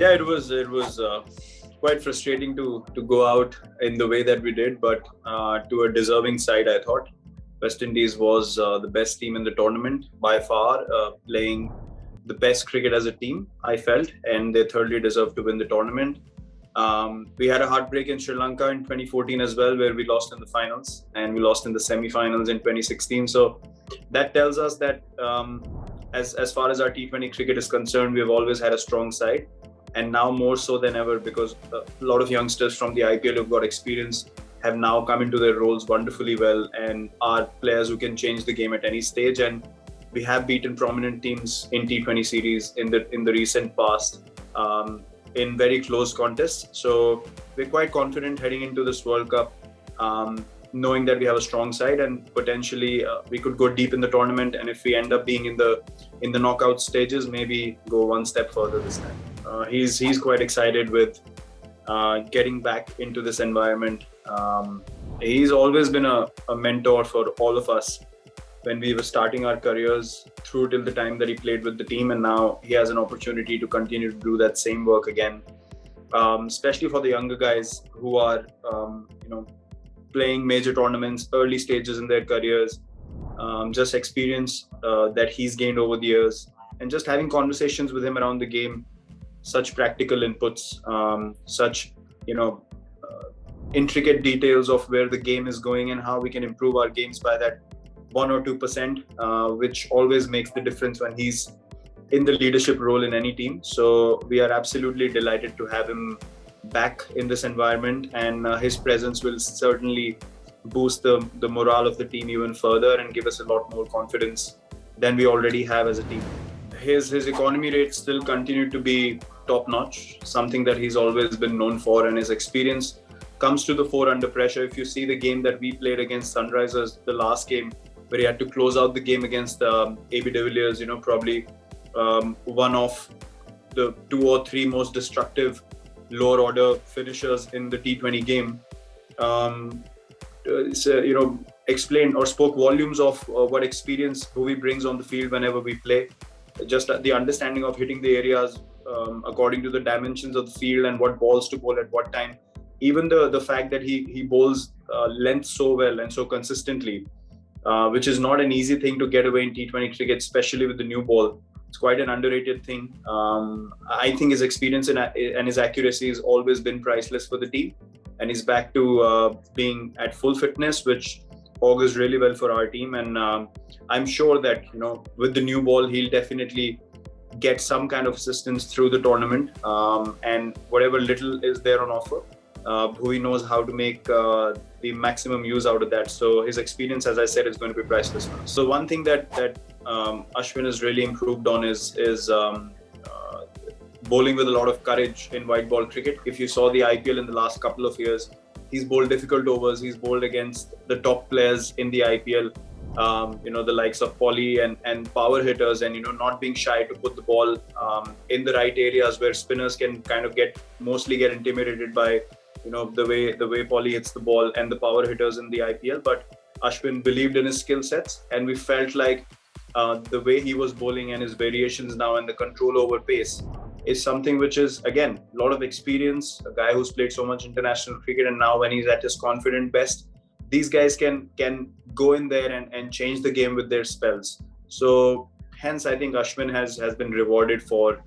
Yeah, it was quite frustrating to go out in the way that we did, but to a deserving side, I thought. West Indies was the best team in the tournament by far, playing the best cricket as a team, I felt, and they thoroughly deserved to win the tournament. We had a heartbreak in Sri Lanka in 2014 as well, where we lost in the finals, and we lost in the semi-finals in 2016. So that tells us that as far as our T20 cricket is concerned, we've always had a strong side, and now more so than ever, because a lot of youngsters from the IPL who've got experience have now come into their roles wonderfully well and are players who can change the game at any stage. And we have beaten prominent teams in T20 series in the recent past, in very close contests. So we're quite confident heading into this World Cup, knowing that we have a strong side and potentially we could go deep in the tournament. And if we end up being in the knockout stages, maybe go one step further this time. He's quite excited with getting back into this environment. He's always been a mentor for all of us when we were starting our careers through till the time that he played with the team, and now he has an opportunity to continue to do that same work again, especially for the younger guys who are playing major tournaments, early stages in their careers, just experience that he's gained over the years, and just having conversations with him around the game, such practical inputs, such intricate details of where the game is going and how we can improve our games by that 1 or 2%, which always makes the difference when he's in the leadership role in any team. So we are absolutely delighted to have him back in this environment, and his presence will certainly boost the morale of the team even further and give us a lot more confidence than we already have as a team. His economy rates still continue to be top notch, something that he's always been known for, and his experience comes to the fore under pressure. If you see the game that we played against Sunrisers, the last game where he had to close out the game against AB de Villiers, probably one of the 2 or 3 most destructive lower order finishers in the T20 game. Explained or spoke volumes of what experience Bhuvi brings on the field whenever we play. Just the understanding of hitting the areas according to the dimensions of the field and what balls to bowl at what time. Even the fact that he bowls length so well and so consistently, which is not an easy thing to get away in T20 cricket, especially with the new ball. It's quite an underrated thing. I think his experience and his accuracy has always been priceless for the team, and he's back to being at full fitness, which augurs really well for our team. And I'm sure that with the new ball, he'll definitely get some kind of assistance through the tournament, and whatever little is there on offer, Bhuvi knows how to make the maximum use out of that. So his experience, as I said, is going to be priceless. So one thing that Ashwin has really improved on is bowling with a lot of courage in white ball cricket. If you saw the IPL in the last couple of years, he's bowled difficult overs. He's bowled against the top players in the IPL, the likes of Kohli and power hitters, and not being shy to put the ball in the right areas where spinners can kind of get intimidated by the way Kohli hits the ball and the power hitters in the IPL. But Ashwin believed in his skill sets, and we felt like the way he was bowling and his variations now and the control over pace is something which is, again, a lot of experience, a guy who's played so much international cricket, and now when he's at his confident best, these guys can go in there and change the game with their spells. So hence I think Ashwin has been rewarded for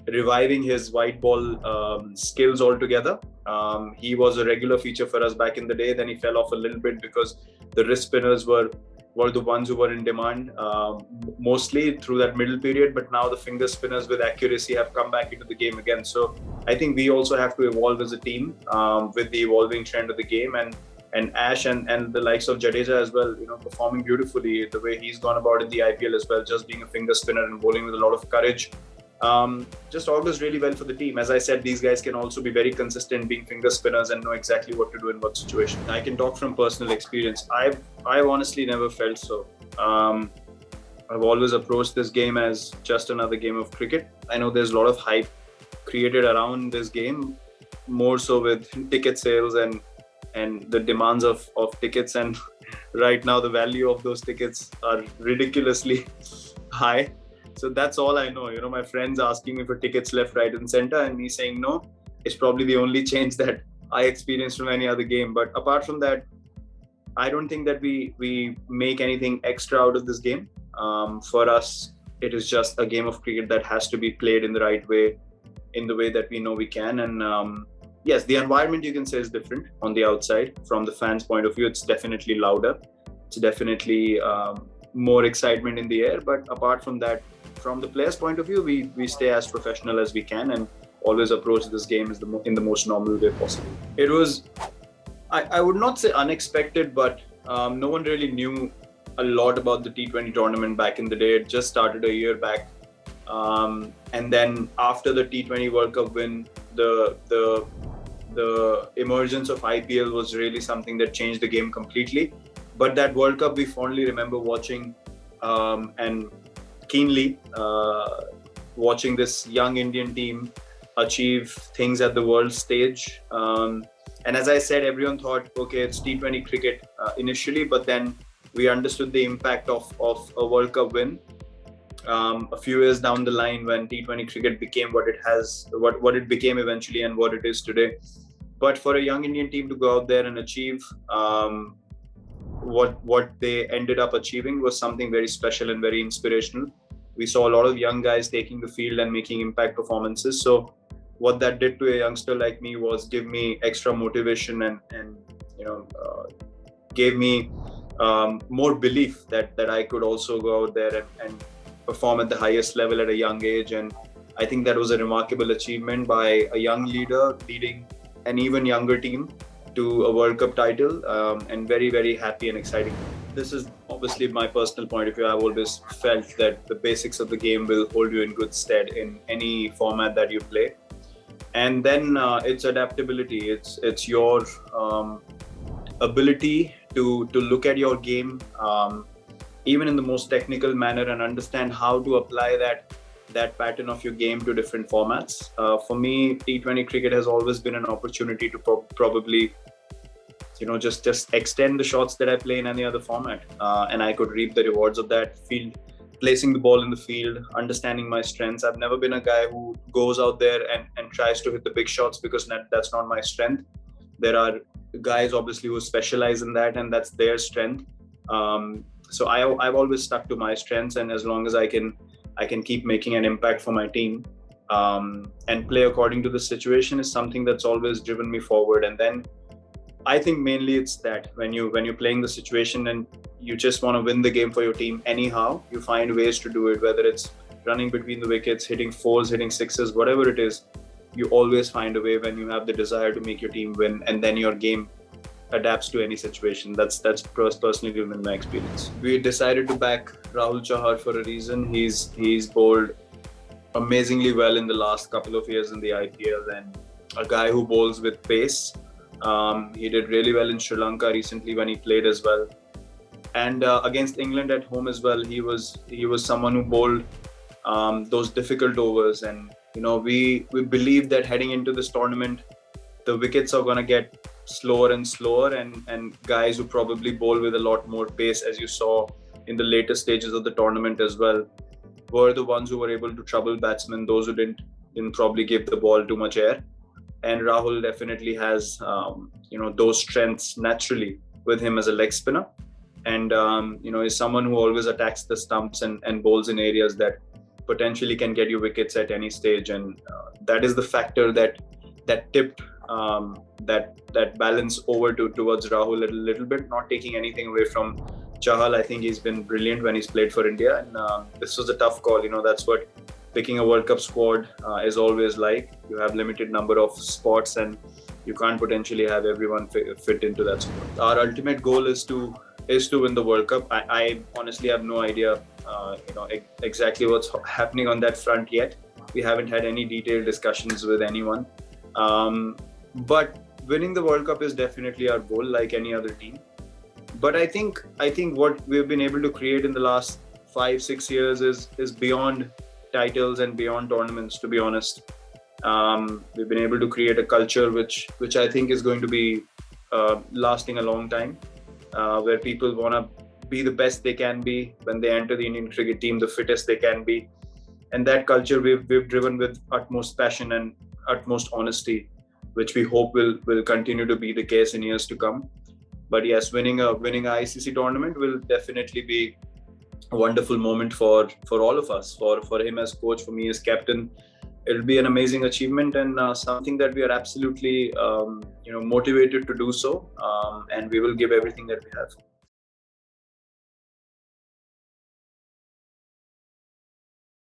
reviving his white ball skills altogether. He was a regular feature for us back in the day. Then he fell off a little bit because the wrist spinners were the ones who were in demand mostly through that middle period. But now the finger spinners with accuracy have come back into the game again. So I think we also have to evolve as a team with the evolving trend of the game. And Ash and the likes of Jadeja as well, performing beautifully the way he's gone about in the IPL as well, just being a finger spinner and bowling with a lot of courage. Just augurs really well for the team. As I said, these guys can also be very consistent being finger spinners and know exactly what to do in what situation. I can talk from personal experience. I've honestly never felt so. I've always approached this game as just another game of cricket. I know there's a lot of hype created around this game, more so with ticket sales and the demands of tickets, and right now the value of those tickets are ridiculously high. So that's all I know. My friends asking me for tickets left, right, and center, and me saying no. It's probably the only change that I experienced from any other game. But apart from that, I don't think that we make anything extra out of this game. For us, it is just a game of cricket that has to be played in the right way, in the way that we know we can. And yes, the environment, you can say, is different on the outside. From the fans' point of view, it's definitely louder. It's definitely more excitement in the air. But apart from that, from the players' point of view, we stay as professional as we can and always approach this game in the most normal way possible. It was, I would not say unexpected, but no one really knew a lot about the T20 tournament back in the day. It just started a year back. And then after the T20 World Cup win, the emergence of IPL was really something that changed the game completely. But that World Cup, we fondly remember watching and keenly watching this young Indian team achieve things at the world stage. And as I said, everyone thought, okay, it's T20 cricket initially, but then we understood the impact of a World Cup win a few years down the line, when T20 cricket became what it became eventually and what it is today. But for a young Indian team to go out there and achieve what they ended up achieving was something very special and very inspirational. We saw a lot of young guys taking the field and making impact performances. So what that did to a youngster like me was give me extra motivation and gave me more belief that I could also go out there and perform at the highest level at a young age. And I think that was a remarkable achievement by a young leader leading an even younger team to a World Cup title, and very, very happy and exciting. This is obviously my personal point of view. I've always felt that the basics of the game will hold you in good stead in any format that you play. And then it's adaptability. It's your ability to look at your game, even in the most technical manner, and understand how to apply that pattern of your game to different formats. For me, T20 cricket has always been an opportunity to probably, just extend the shots that I play in any other format, and I could reap the rewards of that. Placing the ball in the field, understanding my strengths. I've never been a guy who goes out there and tries to hit the big shots, because that's not my strength. There are guys obviously who specialize in that, and that's their strength. So I've always stuck to my strengths, and as long as I can keep making an impact for my team and play according to the situation, is something that's always driven me forward. And then I think mainly it's that when you're playing the situation and you just want to win the game for your team anyhow, you find ways to do it, whether it's running between the wickets, hitting fours, hitting sixes, whatever it is. You always find a way when you have the desire to make your team win, and then your game adapts to any situation. That's personally been my experience. We decided to back Rahul Chahar for a reason. He's bowled amazingly well in the last couple of years in the IPL, and a guy who bowls with pace. He did really well in Sri Lanka recently when he played as well, and against England at home as well. He was someone who bowled those difficult overs, and we believe that heading into this tournament, the wickets are going to get slower and slower, and guys who probably bowl with a lot more pace, as you saw in the later stages of the tournament as well, were the ones who were able to trouble batsmen, those who didn't probably give the ball too much air. And Rahul definitely has those strengths naturally with him as a leg spinner, and is someone who always attacks the stumps and bowls in areas that potentially can get you wickets at any stage. And that is the factor that tipped that balance over towards Rahul a little bit, not taking anything away from Chahal. I think he's been brilliant when he's played for India, and this was a tough call. That's what picking a World Cup squad is always like. You have limited number of spots, and you can't potentially have everyone fit into that squad. Our ultimate goal is to win the World Cup. I honestly have no idea exactly what's happening on that front yet. We haven't had any detailed discussions with anyone. But winning the World Cup is definitely our goal, like any other team. But I think what we've been able to create in the last 5-6 years is beyond titles and beyond tournaments, to be honest. We've been able to create a culture which I think is going to be lasting a long time, where people want to be the best they can be when they enter the Indian cricket team, the fittest they can be. and that culture we've driven with utmost passion and utmost honesty, which we hope will continue to be the case in years to come. But yes, winning a ICC tournament will definitely be a wonderful moment for all of us, for him as coach, for me as captain. It'll be an amazing achievement, and something that we are absolutely motivated to do so, and we will give everything that we have.